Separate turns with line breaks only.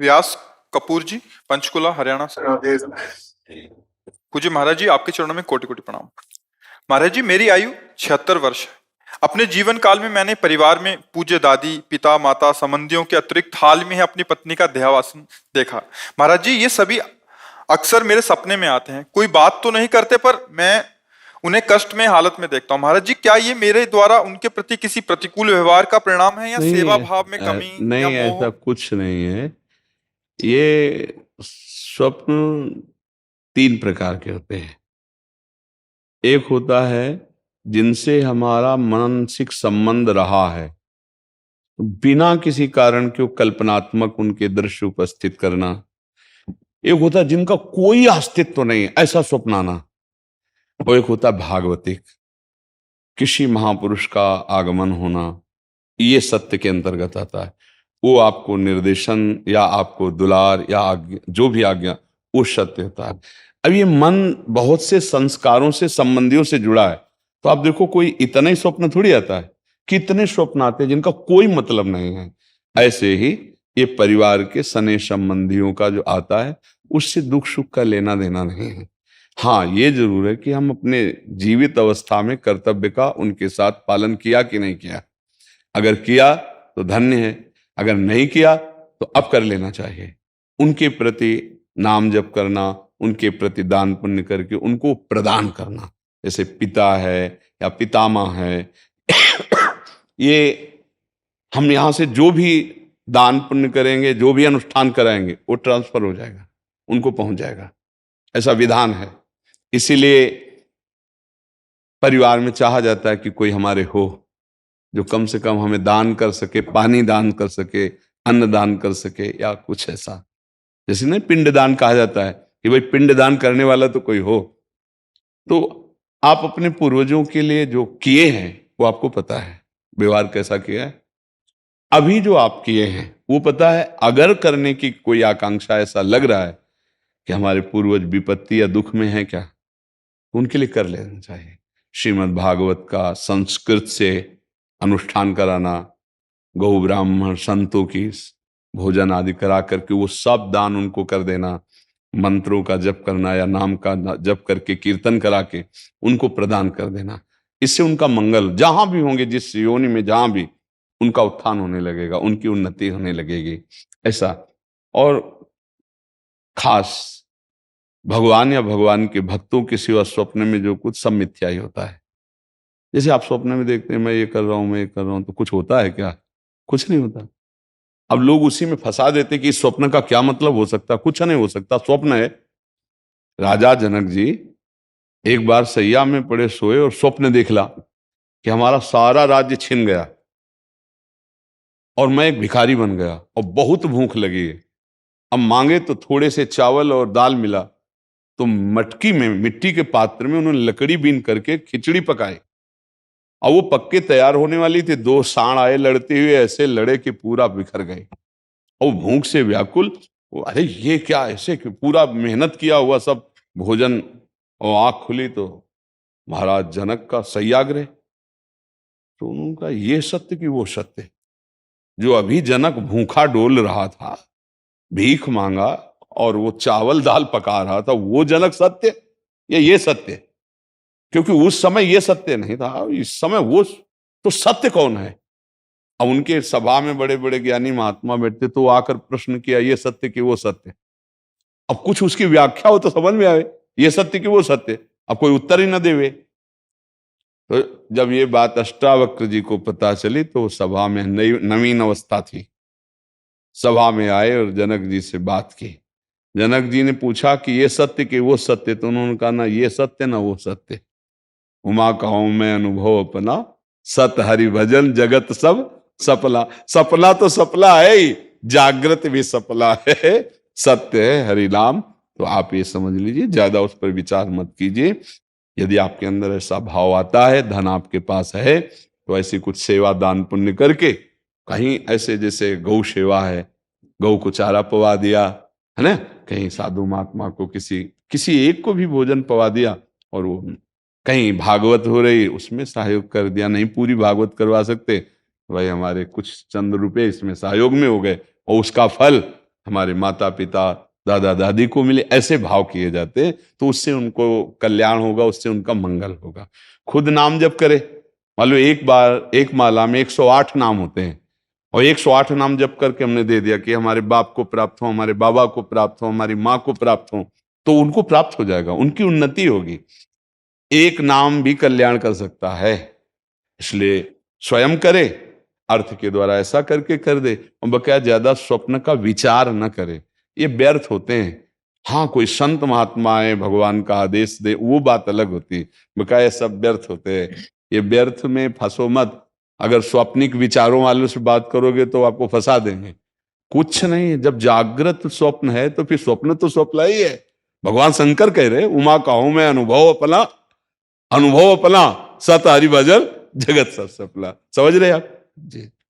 व्यास कपूर जी, पंचकुला, हरियाणा से। पूज्य महाराज जी, आपके चरणों में कोटि कोटि प्रणाम। महाराज जी, मेरी आयु 76 वर्ष है। अपने जीवन काल में मैंने परिवार में पूज्य दादी, पिता, माता, संबंधियों के अतिरिक्त हाल में ही अपनी पत्नी का देहावसान देखा। महाराज जी, ये सभी अक्सर मेरे सपने में आते हैं। कोई बात तो नहीं करते, पर मैं उन्हें कष्ट में हालत में देखता हूँ। महाराज जी, क्या ये मेरे द्वारा उनके प्रति किसी प्रतिकूल व्यवहार का परिणाम है, या
नहीं
सेवा भाव में कमी, या
नहीं,
मोह?
ऐसा कुछ नहीं है। ये स्वप्न तीन प्रकार के होते हैं। एक होता है जिनसे हमारा मानसिक संबंध रहा है, तो बिना किसी कारण के कल्पनात्मक उनके दृश्य उपस्थित करना। एक होता है जिनका कोई अस्तित्व नहीं है, ऐसा स्वप्न आना। और एक होता है भागवतिक, किसी महापुरुष का आगमन होना। ये सत्य के अंतर्गत आता है। वो आपको निर्देशन या आपको दुलार या आज्ञा, जो भी आज्ञा, वो सत्य होता है। अब ये मन बहुत से संस्कारों से, संबंधियों से जुड़ा है, तो आप देखो कोई इतना ही स्वप्न थोड़ी आता है। कितने स्वप्न आते हैं जिनका कोई मतलब नहीं है। ऐसे ही ये परिवार के सने संबंधियों का जो आता है, उससे दुख सुख का लेना देना नहीं है। हाँ, ये जरूर है कि हम अपने जीवित अवस्था में कर्तव्य का उनके साथ पालन किया कि नहीं किया। अगर किया तो धन्य है, अगर नहीं किया तो अब कर लेना चाहिए। उनके प्रति नाम जप करना, उनके प्रति दान पुण्य करके उनको प्रदान करना। जैसे पिता है या पितामह है, ये हम यहां से जो भी दान पुण्य करेंगे, जो भी अनुष्ठान कराएंगे, वो ट्रांसफर हो जाएगा, उनको पहुंच जाएगा। ऐसा विधान है। इसीलिए परिवार में चाहा जाता है कि कोई हमारे हो जो कम से कम हमें दान कर सके, पानी दान कर सके, अन्न दान कर सके, या कुछ ऐसा। जैसे ना पिंड दान कहा जाता है कि भाई पिंड दान करने वाला तो कोई हो। तो आप अपने पूर्वजों के लिए जो किए हैं वो आपको पता है, व्यवहार कैसा किया है। अभी जो आप किए हैं वो पता है। अगर करने की कोई आकांक्षा, ऐसा लग रहा है कि हमारे पूर्वज विपत्ति या दुख में है क्या, तो उनके लिए कर लेना चाहिए। श्रीमद् भागवत का संस्कृत से अनुष्ठान कराना, गौ ब्राह्मण संतों की भोजन आदि करा करके वो सब दान उनको कर देना, मंत्रों का जप करना या नाम का जप करके कीर्तन करा के उनको प्रदान कर देना। इससे उनका मंगल, जहां भी होंगे, जिस योनि में जहां भी, उनका उत्थान होने लगेगा, उनकी उन्नति होने लगेगी। ऐसा। और खास भगवान या भगवान के भक्तों के सिवा स्वप्न में जो कुछ, सब मिथ्या ही होता है। जैसे आप स्वप्न में देखते हैं मैं ये कर रहा हूं, मैं ये कर रहा हूं, तो कुछ होता है क्या? कुछ नहीं होता। अब लोग उसी में फंसा देते कि इस स्वप्न का क्या मतलब हो सकता। कुछ नहीं हो सकता, स्वप्न है। राजा जनक जी एक बार सैया में पड़े सोए और स्वप्न देखला कि हमारा सारा राज्य छिन गया और मैं एक भिखारी बन गया और बहुत भूख लगी है। अब मांगे तो थोड़े से चावल और दाल मिला, तो मटकी में, मिट्टी के पात्र में उन्होंने लकड़ी बीन करके खिचड़ी पकाई। और वो पक्के तैयार होने वाली थी, दो सांड आए लड़ते हुए, ऐसे लड़े कि पूरा बिखर गए। और भूख से व्याकुल, अरे ये क्या, ऐसे कि पूरा मेहनत किया हुआ सब भोजन, और आंख खुली तो महाराज जनक का सत्याग्रह। तो उनका ये सत्य कि वो सत्य, जो अभी जनक भूखा डोल रहा था, भीख मांगा और वो चावल दाल पका रहा था, वो जनक सत्य या ये सत्य? क्योंकि उस समय ये सत्य नहीं था, इस समय वो। तो सत्य कौन है? अब उनके सभा में बड़े बड़े ज्ञानी महात्मा बैठते, तो आकर प्रश्न किया, ये सत्य कि वो सत्य। अब कुछ उसकी व्याख्या हो तो समझ में आवे, ये सत्य कि वो सत्य। अब कोई उत्तर ही ना देवे। तो जब ये बात अष्टावक्र जी को पता चली, तो सभा में नवीन अवस्था थी। सभा में आए और जनक जी से बात की। जनक जी ने पूछा कि ये सत्य कि वो सत्य? तो उन्होंने कहा, ना ये सत्य ना वो सत्य। उमा कहूं मैं अनुभव अपना, सत हरि भजन जगत सब सपला। सपना तो सपला है ही, जागृत भी सपला है, सत्य है हरि नाम। तो आप ये समझ लीजिए, ज्यादा उस पर विचार मत कीजिए। यदि आपके अंदर ऐसा भाव आता है, धन आपके पास है, तो ऐसी कुछ सेवा दान पुण्य करके, कहीं ऐसे जैसे गौ सेवा है, गौ को चारा पवा दिया, है ना, कहीं साधु महात्मा को किसी किसी एक को भी भोजन पवा दिया, और वो कहीं भागवत हो रही उसमें सहयोग कर दिया। नहीं पूरी भागवत करवा सकते, भाई हमारे कुछ चंद रुपए इसमें सहयोग में हो गए, और उसका फल हमारे माता पिता दादा दादी को मिले, ऐसे भाव किए जाते हैं, तो उससे उनको कल्याण होगा, उससे उनका मंगल होगा। खुद नाम जप करे, मान लो एक बार एक माला में 108 नाम होते हैं, और 108 नाम जप करके हमने दे दिया कि हमारे बाप को प्राप्त हो, हमारे बाबा को प्राप्त हो, हमारी माँ को प्राप्त हो, तो उनको प्राप्त हो जाएगा, उनकी उन्नति होगी। एक नाम भी कल्याण कर सकता है, इसलिए स्वयं करे, अर्थ के द्वारा ऐसा करके कर दे, और बकाया ज्यादा स्वप्न का विचार न करे, ये व्यर्थ होते हैं। हाँ, कोई संत महात्मा आए, भगवान का आदेश दे, वो बात अलग होती है, बकाया सब व्यर्थ होते हैं। ये व्यर्थ में फंसो मत। अगर स्वप्निक विचारों वालों से बात करोगे तो आपको फंसा देंगे। कुछ नहीं, जब जागृत स्वप्न है तो फिर स्वप्न तो स्वप्न ही है। भगवान शंकर कह रहे, उमा कहूं मैं अनुभव अपना, अनुभव अपना, सत हरि भजन जगत सब सफला। समझ रहे आप जी?